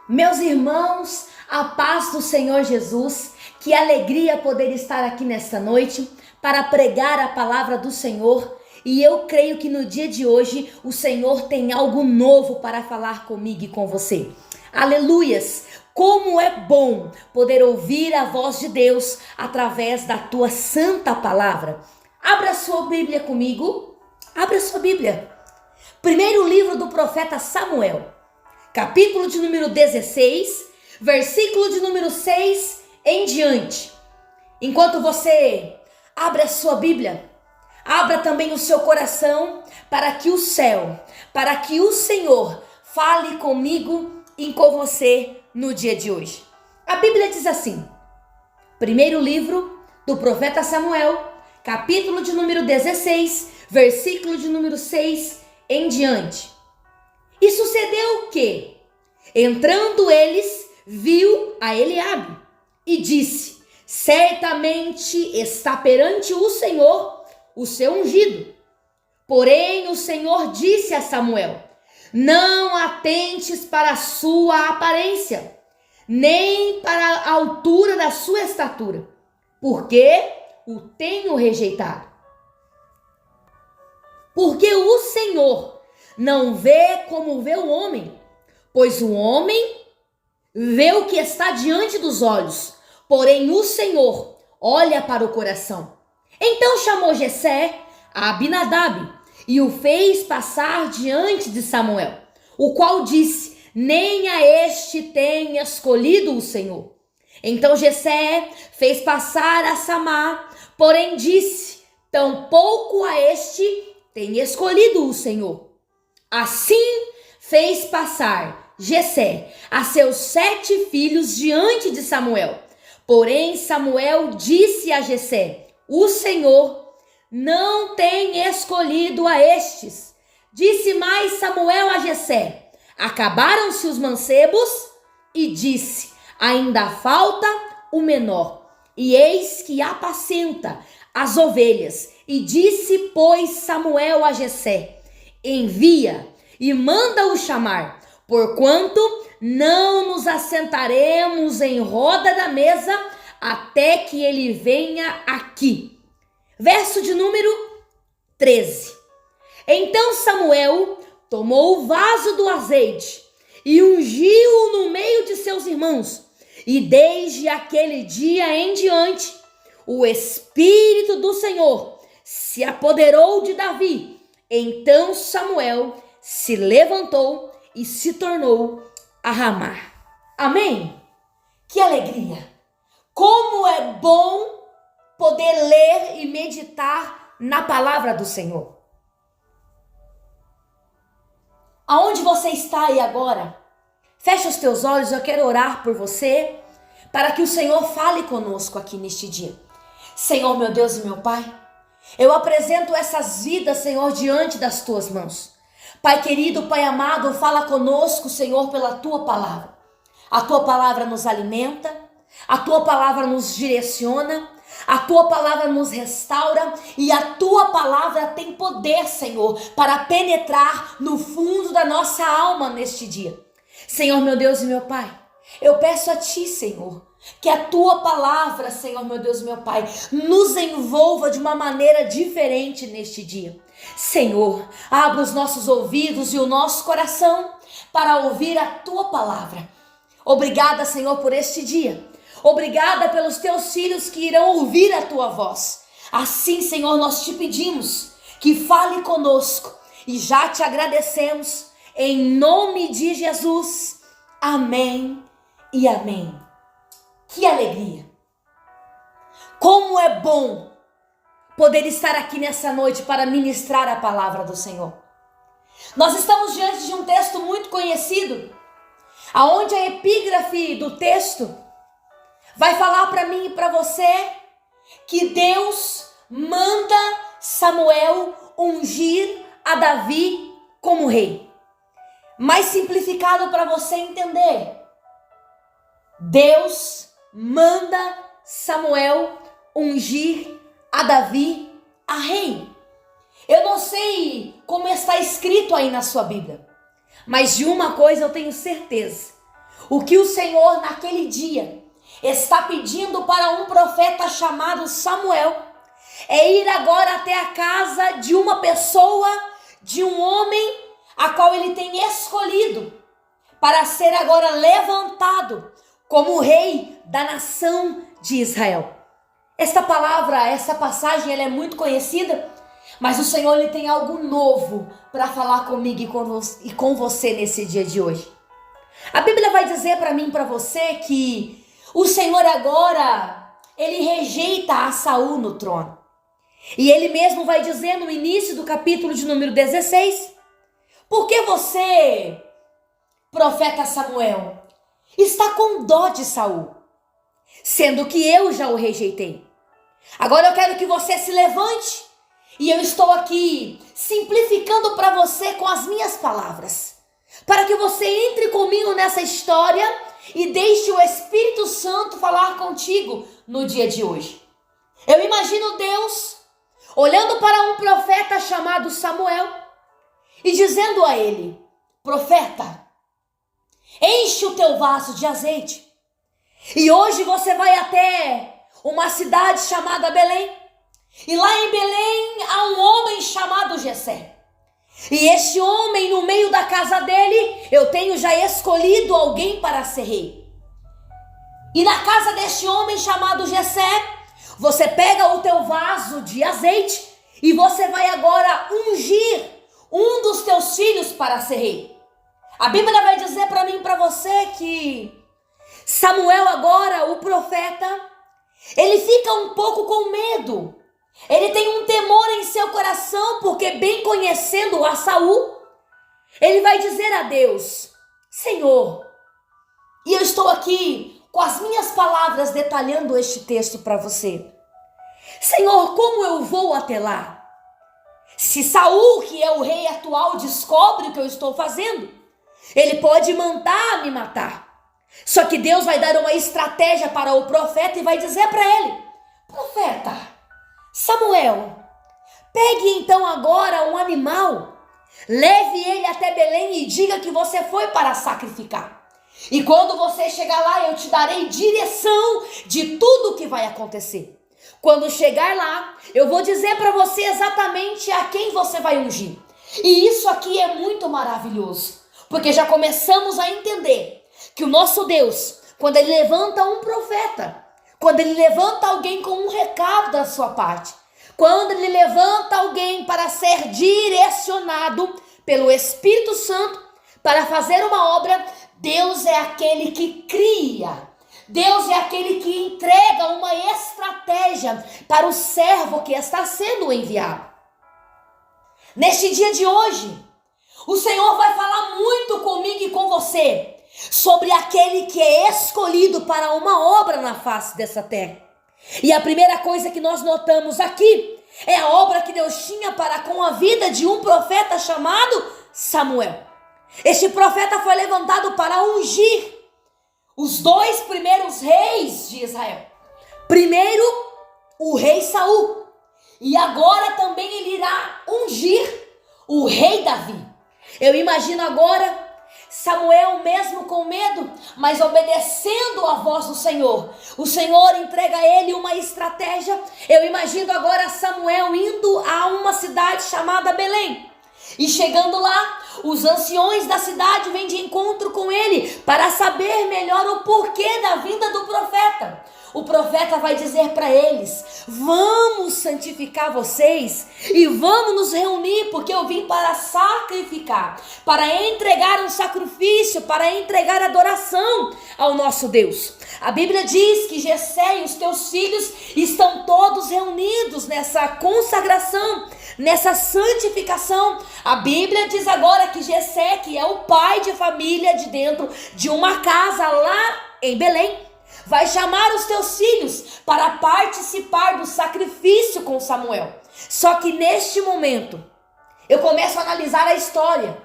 Meus irmãos, a paz do Senhor Jesus, que alegria poder estar aqui nesta noite para pregar a palavra do Senhor. E eu creio que no dia de hoje o Senhor tem algo novo para falar comigo e com você. Aleluias! Como é bom poder ouvir a voz de Deus através da tua santa palavra. Abra sua Bíblia comigo. Abra sua Bíblia. Primeiro livro do profeta Samuel. Capítulo de número 16, versículo de número 6 em diante. Enquanto você abre a sua Bíblia, abra também o seu coração para que o céu, para que o Senhor fale comigo e com você no dia de hoje. A Bíblia diz assim, primeiro livro do profeta Samuel, capítulo de número 16, versículo de número 6 em diante. E sucedeu que, entrando eles, viu a Eliabe e disse: certamente está perante o Senhor o seu ungido. Porém o Senhor disse a Samuel: não atentes para a sua aparência, nem para a altura da sua estatura, porque o tenho rejeitado. Porque o Senhor não vê como vê o homem, pois o homem vê o que está diante dos olhos, porém o Senhor olha para o coração. Então chamou Jessé a Abinadab e o fez passar diante de Samuel, o qual disse: nem a este tem escolhido o Senhor. Então Jessé fez passar a Samá, porém disse: tampouco a este tem escolhido o Senhor. Assim fez passar Jessé a seus 7 filhos diante de Samuel. Porém Samuel disse a Jessé: o Senhor não tem escolhido a estes. Disse mais Samuel a Jessé: acabaram-se os mancebos? E disse: ainda falta o menor, e eis que apacenta as ovelhas. E disse, pois, Samuel a Jessé: envia e manda-o chamar, porquanto não nos assentaremos em roda da mesa até que ele venha aqui. Verso de número 13. Então Samuel tomou o vaso do azeite e ungiu-o no meio de seus irmãos. E desde aquele dia em diante, o Espírito do Senhor se apoderou de Davi. Então Samuel se levantou e se tornou a Ramá. Amém? Que alegria! Como é bom poder ler e meditar na palavra do Senhor. Aonde você está aí agora? Fecha os teus olhos, eu quero orar por você, para que o Senhor fale conosco aqui neste dia. Senhor, meu Deus e meu Pai, eu apresento essas vidas, Senhor, diante das tuas mãos. Pai querido, Pai amado, fala conosco, Senhor, pela tua palavra. A tua palavra nos alimenta, a tua palavra nos direciona, a tua palavra nos restaura e a tua palavra tem poder, Senhor, para penetrar no fundo da nossa alma neste dia. Senhor, meu Deus e meu Pai, eu peço a ti, Senhor, que a tua palavra, Senhor, meu Deus e meu Pai, nos envolva de uma maneira diferente neste dia. Senhor, abra os nossos ouvidos e o nosso coração para ouvir a tua palavra. Obrigada, Senhor, por este dia. Obrigada pelos teus filhos que irão ouvir a tua voz. Assim, Senhor, nós te pedimos que fale conosco e já te agradecemos em nome de Jesus. Amém e amém. Que alegria! Como é bom poder estar aqui nessa noite para ministrar a palavra do Senhor. Nós estamos diante de um texto muito conhecido, aonde a epígrafe do texto vai falar para mim e para você que Deus manda Samuel ungir a Davi como rei. Mais simplificado para você entender, Deus manda Samuel ungir a Davi a rei. Eu não sei como está escrito aí na sua Bíblia, mas de uma coisa eu tenho certeza: O que o Senhor naquele dia está pedindo para um profeta chamado Samuel é ir agora até a casa de uma pessoa, de um homem, a qual ele tem escolhido para ser agora levantado como rei da nação de Israel. Esta palavra, essa passagem, ela é muito conhecida, mas o Senhor ele tem algo novo para falar comigo e com você nesse dia de hoje. A Bíblia vai dizer para mim e para você que o Senhor agora, ele rejeita a Saul no trono. E ele mesmo vai dizer no início do capítulo de número 16, por que você, profeta Samuel, está com dó de Saul, sendo que eu já o rejeitei? Agora eu quero que você se levante e eu estou aqui simplificando para você com as minhas palavras, para que você entre comigo nessa história e deixe o Espírito Santo falar contigo no dia de hoje. Eu imagino Deus olhando para um profeta chamado Samuel e dizendo a ele: profeta, enche o teu vaso de azeite e hoje você vai até uma cidade chamada Belém. E lá em Belém há um homem chamado Jessé. E este homem, no meio da casa dele, eu tenho já escolhido alguém para ser rei. E na casa deste homem chamado Jessé, você pega o teu vaso de azeite e você vai agora ungir um dos teus filhos para ser rei. A Bíblia vai dizer para mim e para você que Samuel agora, o profeta, ele fica um pouco com medo. Ele tem um temor em seu coração, porque bem conhecendo a Saul, ele vai dizer a Deus: Senhor, e eu estou aqui com as minhas palavras detalhando este texto para você. Senhor, como eu vou até lá? Se Saul, que é o rei atual, descobre o que eu estou fazendo, ele pode mandar me matar. Só que Deus vai dar uma estratégia para o profeta e vai dizer para ele: profeta Samuel, pegue então agora um animal, leve ele até Belém e diga que você foi para sacrificar. E quando você chegar lá, eu te darei direção de tudo o que vai acontecer. Quando chegar lá, eu vou dizer para você exatamente a quem você vai ungir. E isso aqui é muito maravilhoso, porque já começamos a entender que o nosso Deus, quando ele levanta um profeta, quando ele levanta alguém com um recado da sua parte, quando ele levanta alguém para ser direcionado pelo Espírito Santo para fazer uma obra, Deus é aquele que cria, Deus é aquele que entrega uma estratégia para o servo que está sendo enviado. Neste dia de hoje, o Senhor vai falar muito comigo e com você sobre aquele que é escolhido para uma obra na face dessa terra. E a primeira coisa que nós notamos aqui é a obra que Deus tinha para com a vida de um profeta chamado Samuel. Este profeta foi levantado para ungir os dois primeiros reis de Israel. Primeiro, o rei Saul, e agora também ele irá ungir o rei Davi. Eu imagino agora Samuel, mesmo com medo, mas obedecendo a voz do Senhor. O Senhor entrega a ele uma estratégia. Eu imagino agora Samuel indo a uma cidade chamada Belém. E chegando lá, os anciões da cidade vêm de encontro com ele para saber melhor o porquê da vinda do profeta. O profeta vai dizer para eles: vamos santificar vocês e vamos nos reunir, porque eu vim para sacrificar, para entregar um sacrifício, para entregar adoração ao nosso Deus. A Bíblia diz que Jessé e os teus filhos estão todos reunidos nessa consagração, nessa santificação. A Bíblia diz agora que Jessé, que é o pai de família de dentro de uma casa lá em Belém, vai chamar os teus filhos para participar do sacrifício com Samuel. Só que neste momento, eu começo a analisar a história.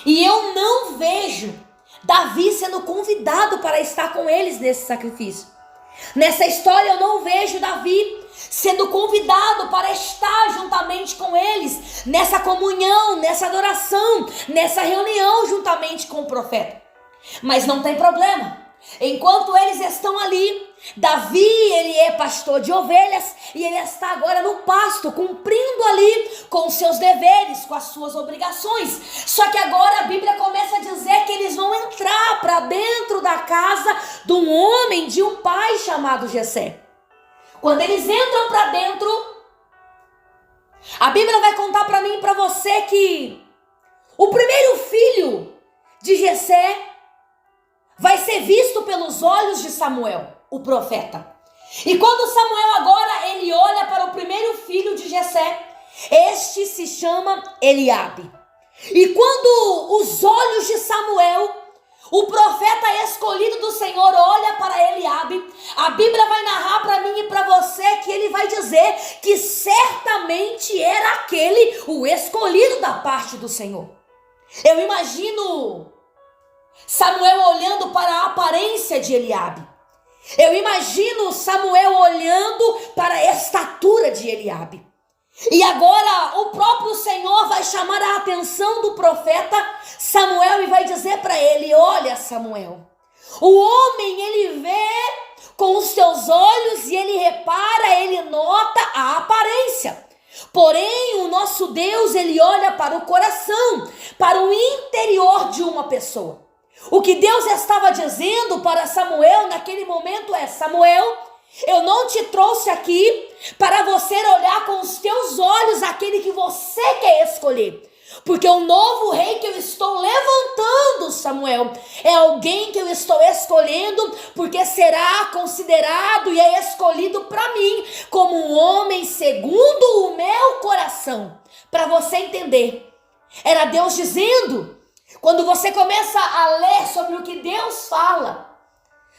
E eu não vejo Davi sendo convidado para estar com eles nesse sacrifício. Nessa história eu não vejo Davi sendo convidado para estar juntamente com eles, nessa comunhão, nessa adoração, nessa reunião juntamente com o profeta. Mas não tem problema. Enquanto eles estão ali, Davi, ele é pastor de ovelhas e ele está agora no pasto, cumprindo ali com os seus deveres, com as suas obrigações. Só que agora a Bíblia começa a dizer que eles vão entrar para dentro da casa de um homem, de um pai chamado Jessé. Quando eles entram para dentro, a Bíblia vai contar para mim e para você que o primeiro filho de Jessé vai ser visto pelos olhos de Samuel, o profeta. E quando Samuel agora ele olha para o primeiro filho de Jessé, este se chama Eliabe. E quando os olhos de Samuel, o profeta escolhido do Senhor, olha para Eliabe, a Bíblia vai narrar para mim e para você que ele vai dizer que certamente era aquele o escolhido da parte do Senhor. Eu imagino Samuel olhando para a aparência de Eliabe. Eu imagino Samuel olhando para a estatura de Eliabe. E agora o próprio Senhor vai chamar a atenção do profeta Samuel e vai dizer para ele: olha, Samuel, o homem ele vê com os seus olhos e ele repara, ele nota a aparência. Porém, o nosso Deus, ele olha para o coração, para o interior de uma pessoa. O que Deus estava dizendo para Samuel naquele momento é: Samuel, eu não te trouxe aqui para você olhar com os teus olhos aquele que você quer escolher. Porque o novo rei que eu estou levantando, Samuel, é alguém que eu estou escolhendo, porque será considerado e é escolhido para mim como um homem segundo o meu coração. Para você entender, era Deus dizendo. Quando você começa a ler sobre o que Deus fala,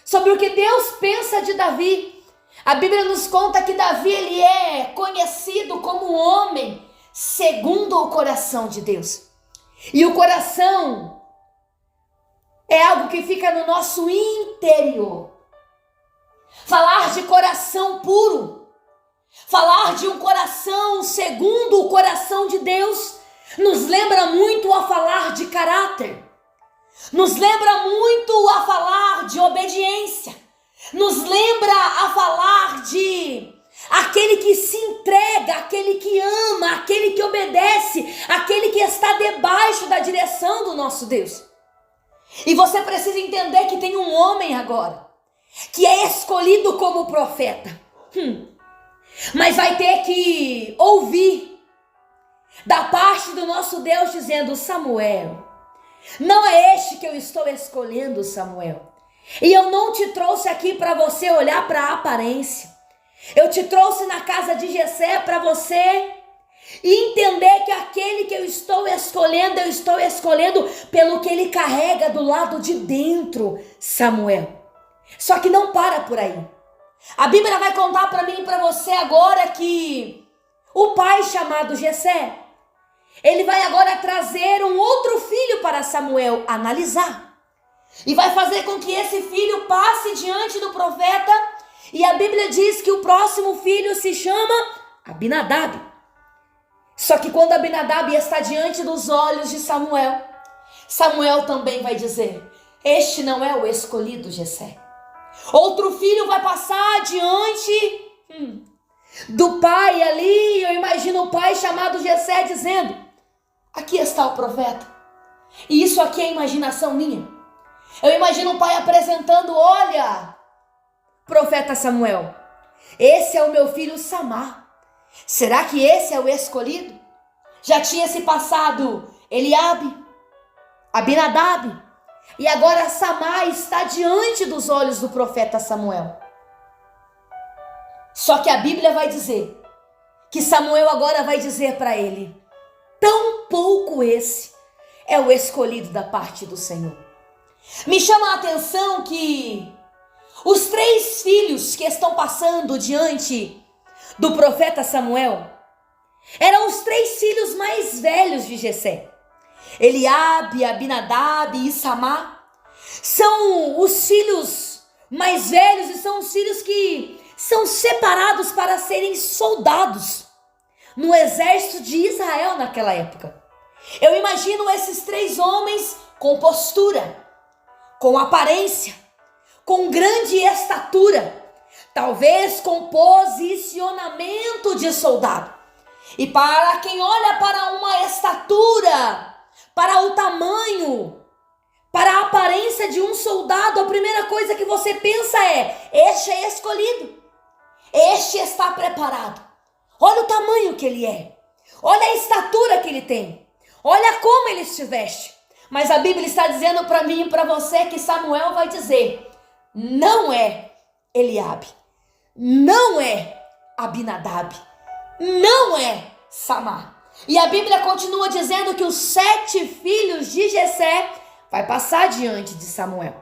sobre o que Deus pensa de Davi, a Bíblia nos conta que Davi ele é conhecido como um homem segundo o coração de Deus. E o coração é algo que fica no nosso interior. Falar de coração puro, falar de um coração segundo o coração de Deus, nos lembra muito a falar de caráter, nos lembra muito a falar de obediência, nos lembra a falar de aquele que se entrega, aquele que ama, aquele que obedece, aquele que está debaixo da direção do nosso Deus. E você precisa entender que tem um homem agora, que é escolhido como profeta, mas vai ter que ouvir da parte do nosso Deus dizendo: Samuel, não é este que eu estou escolhendo, Samuel. E eu não te trouxe aqui para você olhar para a aparência. Eu te trouxe na casa de Jessé para você entender que aquele que eu estou escolhendo pelo que ele carrega do lado de dentro, Samuel. Só que não para por aí. A Bíblia vai contar para mim e para você agora que o pai chamado Jessé, ele vai agora trazer um outro filho para Samuel analisar. E vai fazer com que esse filho passe diante do profeta. E a Bíblia diz que o próximo filho se chama Abinadab. Só que quando Abinadab está diante dos olhos de Samuel, Samuel também vai dizer: este não é o escolhido Jessé. Outro filho vai passar diante do pai ali. Eu imagino o pai chamado Jessé dizendo: aqui está o profeta. E isso aqui é imaginação minha. Eu imagino o pai apresentando: olha, profeta Samuel, esse é o meu filho Samar. Será que esse é o escolhido? Já tinha se passado Eliabe, Abinadab, e agora Samar está diante dos olhos do profeta Samuel. Só que a Bíblia vai dizer que Samuel agora vai dizer para ele: tão pouco esse é o escolhido da parte do Senhor. Me chama a atenção que os 3 filhos que estão passando diante do profeta Samuel eram os 3 filhos mais velhos de Jessé. Eliabe, Abinadab e Samar são os filhos mais velhos e são os filhos que são separados para serem soldados no exército de Israel naquela época. Eu imagino esses 3 homens com postura, com aparência, com grande estatura, talvez com posicionamento de soldado. E para quem olha para uma estatura, para o tamanho, para a aparência de um soldado, a primeira coisa que você pensa é: este é escolhido, este está preparado. Olha o tamanho que ele é, olha a estatura que ele tem, olha como ele se veste. Mas a Bíblia está dizendo para mim e para você que Samuel vai dizer: não é Eliabe, não é Abinadab, não é Samar. E a Bíblia continua dizendo que os 7 filhos de Jessé vai passar diante de Samuel.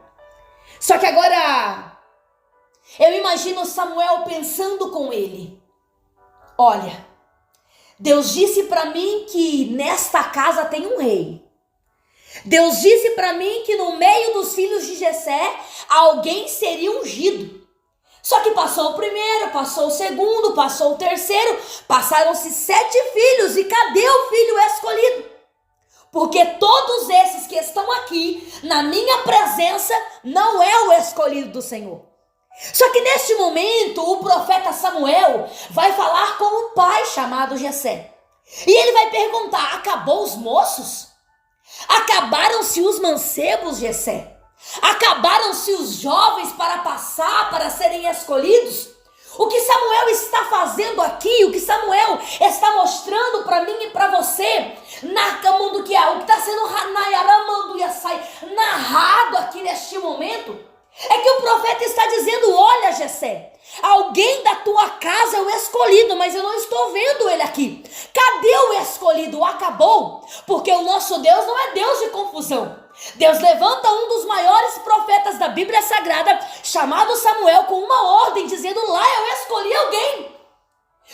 Só que agora eu imagino Samuel pensando com ele: olha, Deus disse para mim que nesta casa tem um rei. Deus disse para mim que no meio dos filhos de Jessé alguém seria ungido. Só que passou o primeiro, passou o segundo, passou o terceiro, passaram-se 7 filhos, e cadê o filho escolhido? Porque todos esses que estão aqui na minha presença não é o escolhido do Senhor. Só que neste momento o profeta Samuel vai falar com o pai chamado Jessé. E ele vai perguntar: acabou os moços? Acabaram-se os mancebos, Jessé? Acabaram-se os jovens para passar, para serem escolhidos? O que Samuel está fazendo aqui, o que Samuel está mostrando para mim e para você, o que está sendo narrado aqui neste momento, é que o profeta está dizendo: olha, Jessé, alguém da tua casa é o escolhido, mas eu não estou vendo ele aqui. Cadê o escolhido? Acabou? Porque o nosso Deus não é Deus de confusão. Deus levanta um dos maiores profetas da Bíblia Sagrada, chamado Samuel, com uma ordem, dizendo: lá eu escolhi alguém.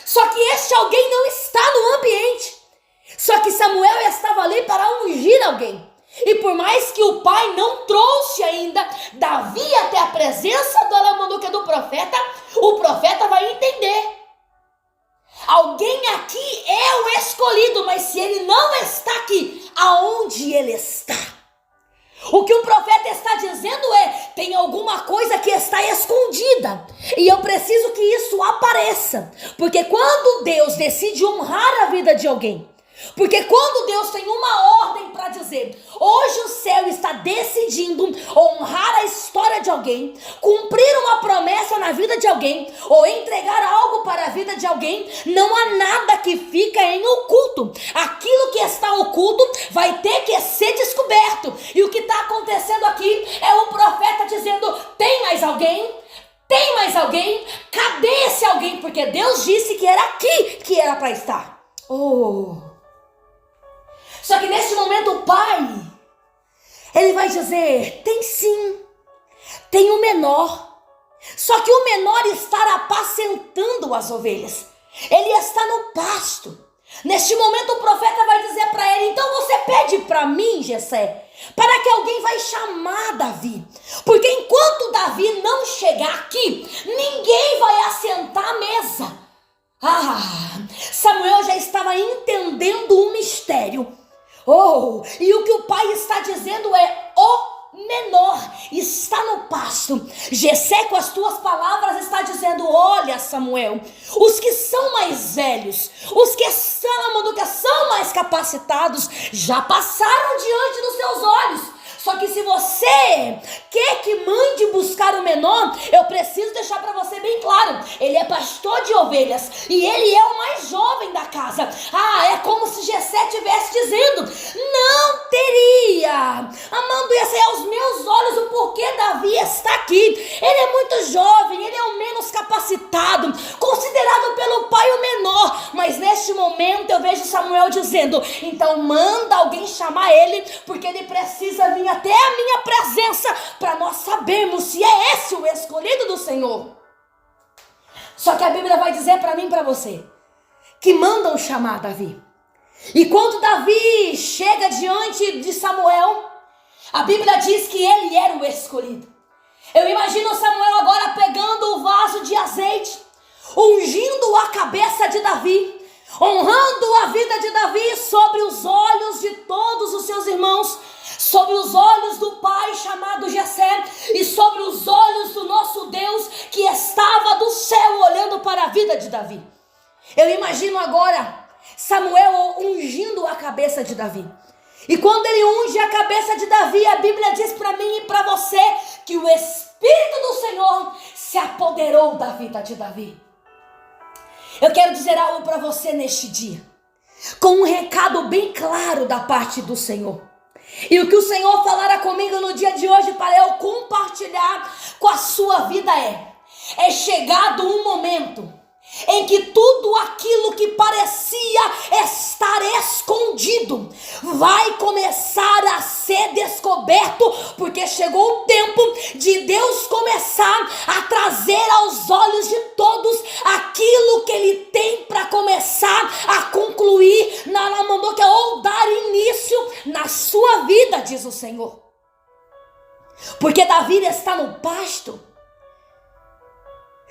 Só que este alguém não está no ambiente. Só que Samuel estava ali para ungir alguém. E por mais que o pai não trouxe ainda Davi até a presença do profeta, o profeta vai entender: alguém aqui é o escolhido, mas se ele não está aqui, aonde ele está? O que o profeta está dizendo é: tem alguma coisa que está escondida, e eu preciso que isso apareça. Porque quando Deus decide honrar a vida de alguém, porque quando Deus tem uma ordem para dizer: hoje o céu está decidindo honrar a história de alguém, cumprir uma promessa na vida de alguém, ou entregar algo para a vida de alguém, não há nada que fica em oculto. Aquilo que está oculto vai ter que ser descoberto. E o que está acontecendo aqui é o profeta dizendo: tem mais alguém? Tem mais alguém? Cadê esse alguém? Porque Deus disse que era aqui que era para estar. Só que nesse momento o pai, ele vai dizer: tem sim, tem o menor. Só que o menor está apacentando as ovelhas, ele está no pasto. Neste momento o profeta vai dizer para ele: então você pede para mim, Jessé, para que alguém vai chamar Davi. Porque enquanto Davi não chegar aqui, ninguém vai assentar a mesa. Samuel já estava entendendo o mistério. E o que o pai está dizendo é: o menor está no pasto. Jessé, com as tuas palavras, está dizendo: olha, Samuel, os que são mais velhos, os que são mais capacitados, já passaram diante dos seus olhos. Só que se você quer que mande buscar o menor, eu preciso deixar para você bem claro: ele é pastor de ovelhas e ele é o mais jovem da casa. É como se Jessé estivesse dizendo: não teria, ia sair aos meus olhos o porquê Davi está aqui. Ele é muito jovem, ele é o menos capacitado, considerado pelo pai o menor. Mas neste momento eu vejo Samuel dizendo: então manda alguém chamar ele, porque ele precisa vir até a minha presença para nós sabermos se é esse o escolhido do Senhor. Só que a Bíblia vai dizer para mim e para você que mandam chamar Davi. E quando Davi chega diante de Samuel, a Bíblia diz que ele era o escolhido. Eu imagino Samuel agora pegando o vaso de azeite, ungindo a cabeça de Davi, honrando a vida de Davi sobre os olhos de todos os seus irmãos, sobre os olhos do pai chamado Jessé. de Davi. Eu imagino agora Samuel ungindo a cabeça de Davi. E quando ele unge a cabeça de Davi, a Bíblia diz para mim e para você que o Espírito do Senhor se apoderou da vida de Davi. Eu quero dizer algo para você neste dia, com um recado bem claro da parte do Senhor. E o que o Senhor falara comigo no dia de hoje para eu compartilhar com a sua vida é chegado um momento em que tudo aquilo que parecia estar escondido vai começar a ser descoberto, porque chegou o tempo de Deus começar a trazer aos olhos de todos aquilo que Ele tem para começar a concluir na Lamandoca, ou dar início na sua vida, diz o Senhor. Porque Davi está no pasto.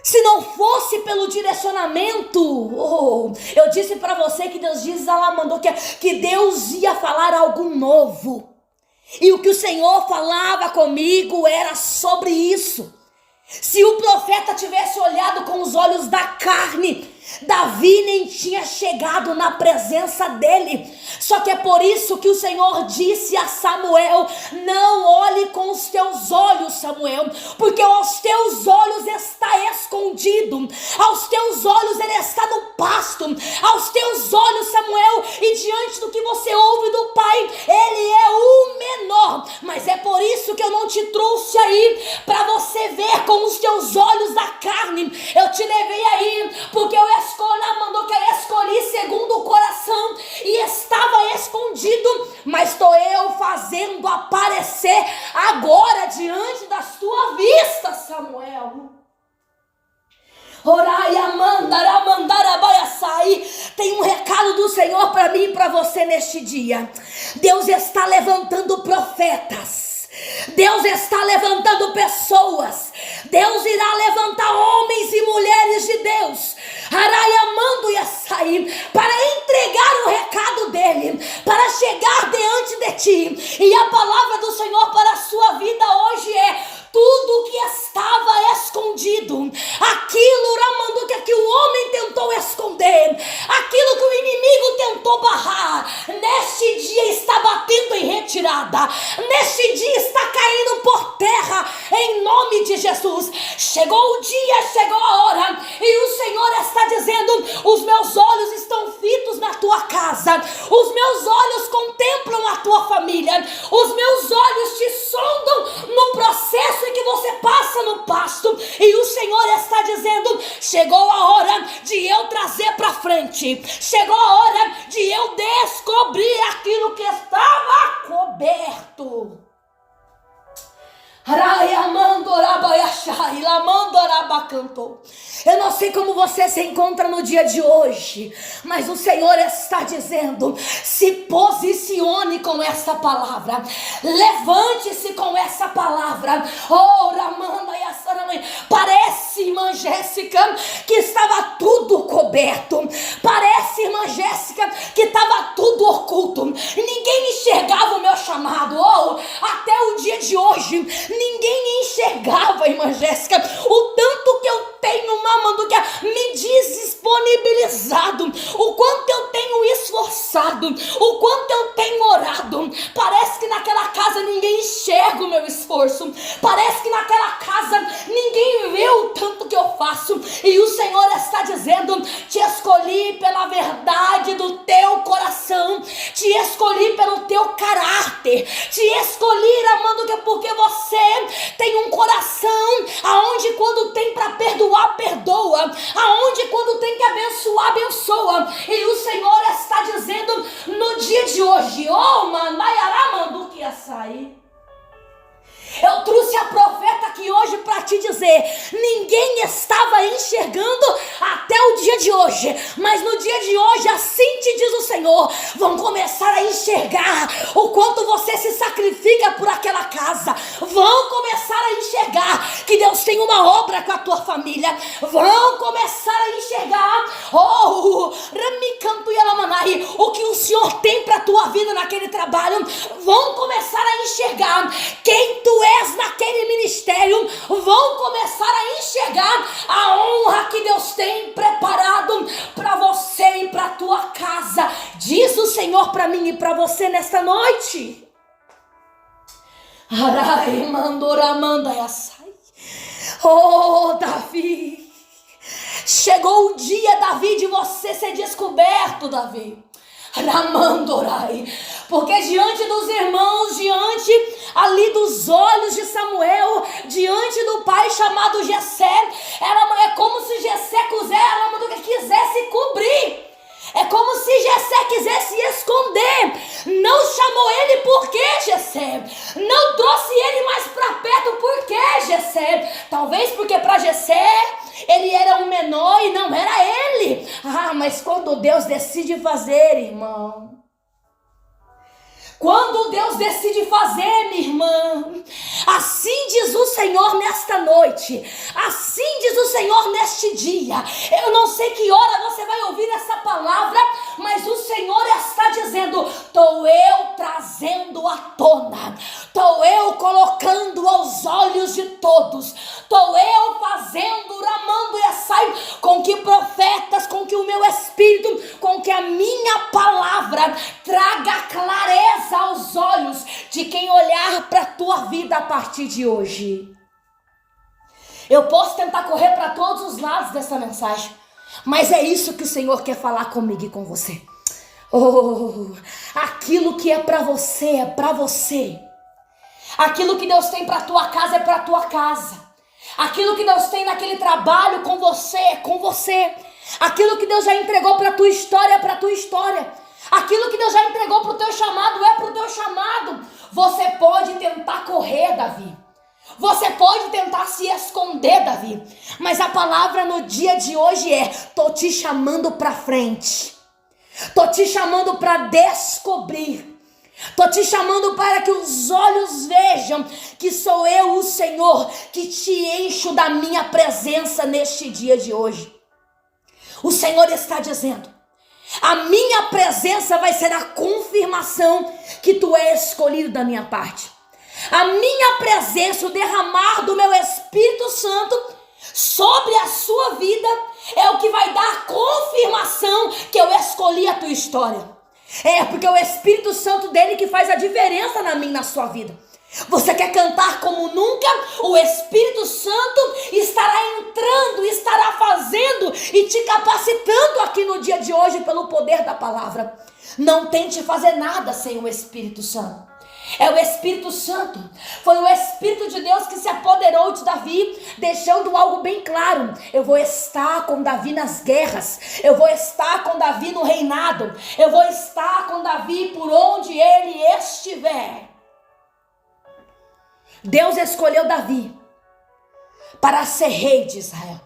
Se não fosse pelo direcionamento, eu disse para você que Deus diz, ela mandou que Deus ia falar algo novo. E o que o Senhor falava comigo era sobre isso. Se o profeta tivesse olhado com os olhos da carne, Davi nem tinha chegado na presença dele. Só que é por isso que o Senhor disse a Samuel: não olhe com os teus olhos, Samuel, porque aos teus olhos está escondido, aos teus olhos ele está no pasto, aos teus olhos, Samuel, e diante do que você ouve do Pai, ele é o menor. Mas é por isso que eu não te trouxe aí para você ver com os teus olhos da carne. Eu te levei aí porque eu escolhi segundo o coração e estava escondido, mas estou eu fazendo aparecer agora diante da sua vista, Samuel. Tem um recado do Senhor para mim e para você neste dia. Deus está levantando profetas. Deus está levantando pessoas. Deus irá levantar homens e mulheres de Deus para entregar o recado dele, para chegar diante de ti. E a palavra do Senhor para a sua vida hoje é: tudo que estava escondido, aquilo que o homem tentou esconder, aquilo que o inimigo tentou barrar, neste dia está batendo em retirada, neste dia está caindo por terra, em nome de Jesus. Chegou o dia, chegou a hora, e o Senhor está dizendo: os meus olhos estão fitos na tua casa, os meus olhos contemplam a tua família, os meus olhos te sondam no processo em que você passa no pasto, e o Senhor está dizendo: chegou a hora de eu trazer para frente, chegou a hora de eu descobrir aquilo que estava coberto. Eu não sei como você se encontra no dia de hoje, mas o Senhor está dizendo: se posicione com essa palavra, levante-se com essa palavra. Parece, irmã Jéssica, que estava tudo coberto, parece, irmã Jéssica, que estava tudo oculto, ninguém enxergava o meu chamado. Até o dia de hoje ninguém enxergava, irmã Jéssica, o tanto que eu tenho, Mamanduca, me disponibilizado, o quanto eu tenho esforçado, o quanto eu tenho orado. Parece que naquela casa ninguém enxerga o meu esforço, parece que naquela casa ninguém vê o tanto que eu faço. E o Senhor está dizendo: te escolhi pela verdade do teu coração, te escolhi pelo teu caráter, te escolhi, Mamanduca, porque você tem um coração aonde quando tem para perdoar, perdoa, aonde quando tem que abençoar, abençoa. E o Senhor está dizendo no dia de hoje: eu trouxe a profeta aqui hoje para te dizer: ninguém estava enxergando até o dia de hoje, mas no dia de hoje, assim te diz o Senhor, vão começar a enxergar o quanto você se sacrifica por aquela casa, vão começar a enxergar que Deus tem uma obra com a tua família. Vão começar a enxergar o que o Senhor tem para a tua vida naquele trabalho. Vão começar a enxergar quem tu és naquele ministério. Vão começar a enxergar a honra que Deus tem preparado para você e para a tua casa. Diz o Senhor para mim e para você nesta noite. Arai, mandoramanda yassai. Oh, Davi, chegou o dia, Davi, de você ser descoberto, Davi. Ramandorai, porque diante dos irmãos, diante ali dos olhos de Samuel, diante do pai chamado Jessé, é como se Jessé quisesse cobrir. É como se Jessé quisesse esconder. Não chamou ele por quê, Jessé? Não trouxe ele mais para perto por quê, Jessé? Talvez porque para Jessé ele era um menor e não era ele. Mas quando Deus decide fazer, irmão, quando Deus decide fazer, minha irmã, assim diz o Senhor nesta noite, assim diz o Senhor neste dia. Eu não sei que hora você vai ouvir essa palavra, mas o Senhor está dizendo: estou eu trazendo à tona, estou eu colocando aos olhos de todos, estou eu fazendo, ramando e assai, com que profetas, com que o meu Espírito, com que a minha palavra traga clareza aos olhos de quem olhar para a tua vida a partir de hoje. Eu posso tentar correr para todos os lados dessa mensagem, mas é isso que o Senhor quer falar comigo e com você. Aquilo que é para você é para você. Aquilo que Deus tem para tua casa é para tua casa. Aquilo que Deus tem naquele trabalho com você é com você. Aquilo que Deus já entregou para tua história é para tua história. Aquilo que Deus já entregou para o teu chamado é para o teu chamado. Você pode tentar correr, Davi. Você pode tentar se esconder, Davi. Mas a palavra no dia de hoje é: tô te chamando para frente. Tô te chamando para descobrir. Tô te chamando para que os olhos vejam que sou eu, o Senhor, que te encho da minha presença neste dia de hoje. O Senhor está dizendo: a minha presença vai ser a confirmação que tu és escolhido da minha parte. A minha presença, o derramar do meu Espírito Santo sobre a sua vida é o que vai dar confirmação que eu escolhi a tua história. Porque é o Espírito Santo dele que faz a diferença na minha e na sua vida. Você quer cantar como nunca? O Espírito Santo estará entrando, estará fazendo e te capacitando aqui no dia de hoje pelo poder da palavra. Não tente fazer nada sem o Espírito Santo. É o Espírito Santo. Foi o Espírito de Deus que se apoderou de Davi, deixando algo bem claro: eu vou estar com Davi nas guerras, eu vou estar com Davi no reinado, eu vou estar com Davi por onde ele estiver. Deus escolheu Davi para ser rei de Israel.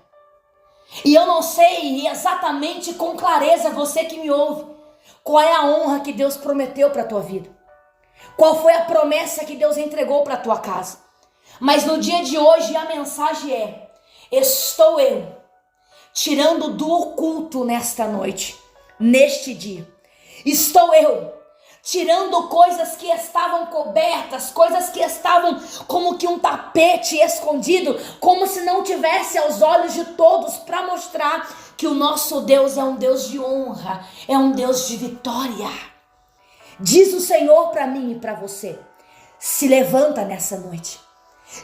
E eu não sei exatamente com clareza, você que me ouve, qual é a honra que Deus prometeu para a tua vida. Qual foi a promessa que Deus entregou para a tua casa. Mas no dia de hoje a mensagem é: estou eu tirando do oculto nesta noite, neste dia. Estou eu tirando coisas que estavam cobertas, coisas que estavam como que um tapete escondido, como se não tivesse aos olhos de todos, para mostrar que o nosso Deus é um Deus de honra, é um Deus de vitória. Diz o Senhor para mim e para você: se levanta nessa noite.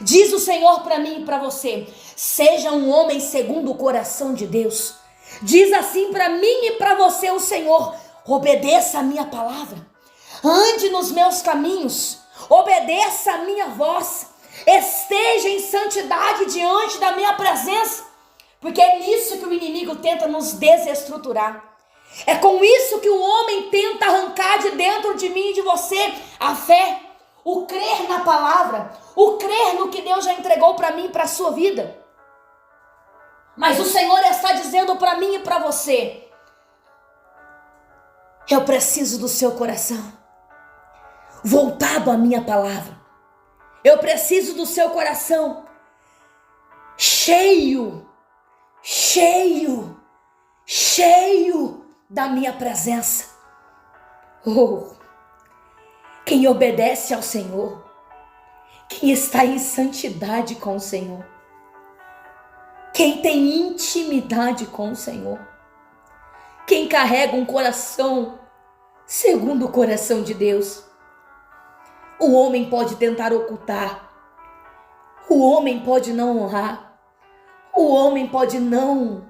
Diz o Senhor para mim e para você: seja um homem segundo o coração de Deus. Diz assim para mim e para você o Senhor: obedeça a minha palavra. Ande nos meus caminhos, obedeça a minha voz, esteja em santidade diante da minha presença, porque é nisso que o inimigo tenta nos desestruturar. É com isso que o homem tenta arrancar de dentro de mim e de você a fé, o crer na palavra, o crer no que Deus já entregou para mim e para a sua vida. Mas o Senhor está dizendo para mim e para você: eu preciso do seu coração voltado à minha palavra. Eu preciso do seu coração cheio, cheio, cheio da minha presença. Oh, quem obedece ao Senhor, quem está em santidade com o Senhor, quem tem intimidade com o Senhor, quem carrega um coração segundo o coração de Deus. O homem pode tentar ocultar, o homem pode não honrar, o homem pode não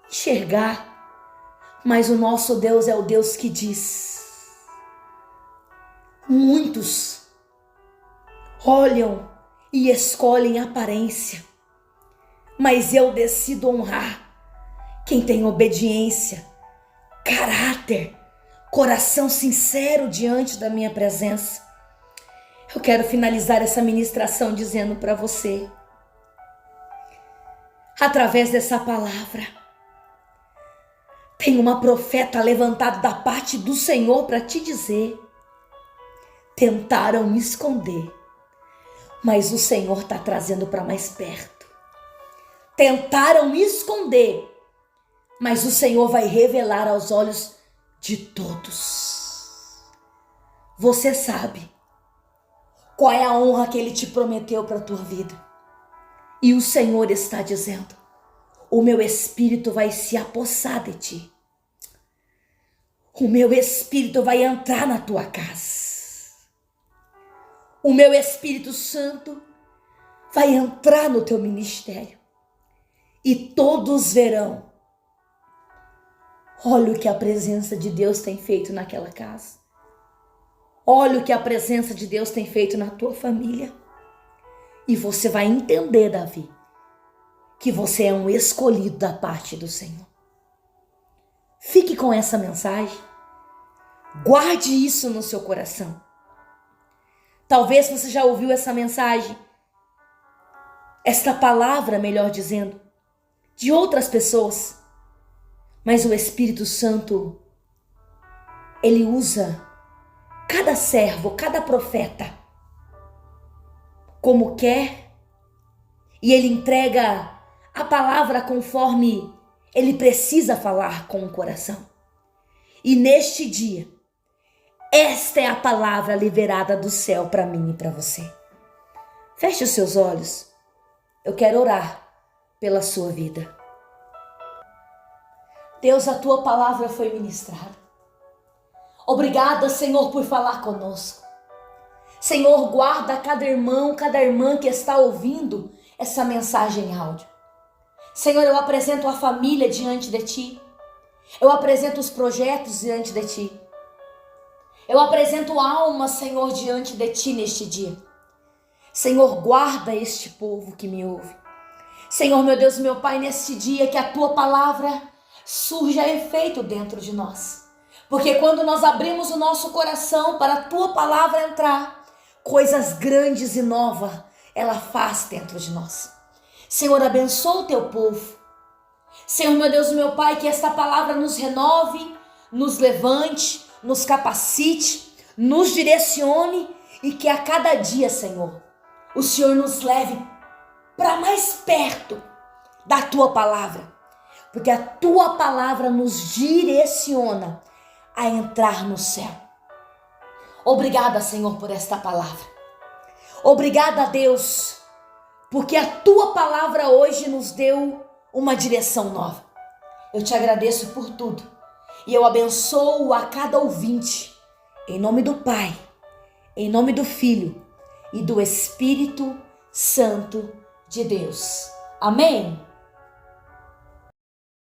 enxergar, mas o nosso Deus é o Deus que diz. Muitos olham e escolhem aparência, mas eu decido honrar quem tem obediência, caráter, coração sincero diante da minha presença. Eu quero finalizar essa ministração dizendo para você, através dessa palavra, tem uma profeta levantada da parte do Senhor para te dizer: tentaram me esconder, mas o Senhor está trazendo para mais perto. Tentaram me esconder, mas o Senhor vai revelar aos olhos de todos. Você sabe qual é a honra que Ele te prometeu para a tua vida. E o Senhor está dizendo: o meu Espírito vai se apossar de ti. O meu Espírito vai entrar na tua casa. O meu Espírito Santo vai entrar no teu ministério. E todos verão. Olha o que a presença de Deus tem feito naquela casa. Olha o que a presença de Deus tem feito na tua família. E você vai entender, Davi, que você é um escolhido da parte do Senhor. Fique com essa mensagem. Guarde isso no seu coração. Talvez você já ouviu essa mensagem, esta palavra, melhor dizendo, de outras pessoas. Mas o Espírito Santo, ele usa cada servo, cada profeta, como quer, e ele entrega a palavra conforme ele precisa falar com o coração. E neste dia, esta é a palavra liberada do céu para mim e para você. Feche os seus olhos. Eu quero orar pela sua vida. Deus, a tua palavra foi ministrada. Obrigada, Senhor, por falar conosco. Senhor, guarda cada irmão, cada irmã que está ouvindo essa mensagem em áudio. Senhor, eu apresento a família diante de ti. Eu apresento os projetos diante de ti. Eu apresento alma, Senhor, diante de ti neste dia. Senhor, guarda este povo que me ouve. Senhor, meu Deus, meu Pai, neste dia que a tua palavra surja efeito dentro de nós. Porque quando nós abrimos o nosso coração para a tua palavra entrar, coisas grandes e novas ela faz dentro de nós. Senhor, abençoa o teu povo. Senhor, meu Deus, meu Pai, que esta palavra nos renove, nos levante, nos capacite, nos direcione e que a cada dia, Senhor, o Senhor nos leve para mais perto da tua palavra. Porque a tua palavra nos direciona a entrar no céu. Obrigada, Senhor, por esta palavra. Obrigada, Deus, porque a tua palavra hoje nos deu uma direção nova. Eu te agradeço por tudo e eu abençoo a cada ouvinte, em nome do Pai, em nome do Filho e do Espírito Santo de Deus. Amém?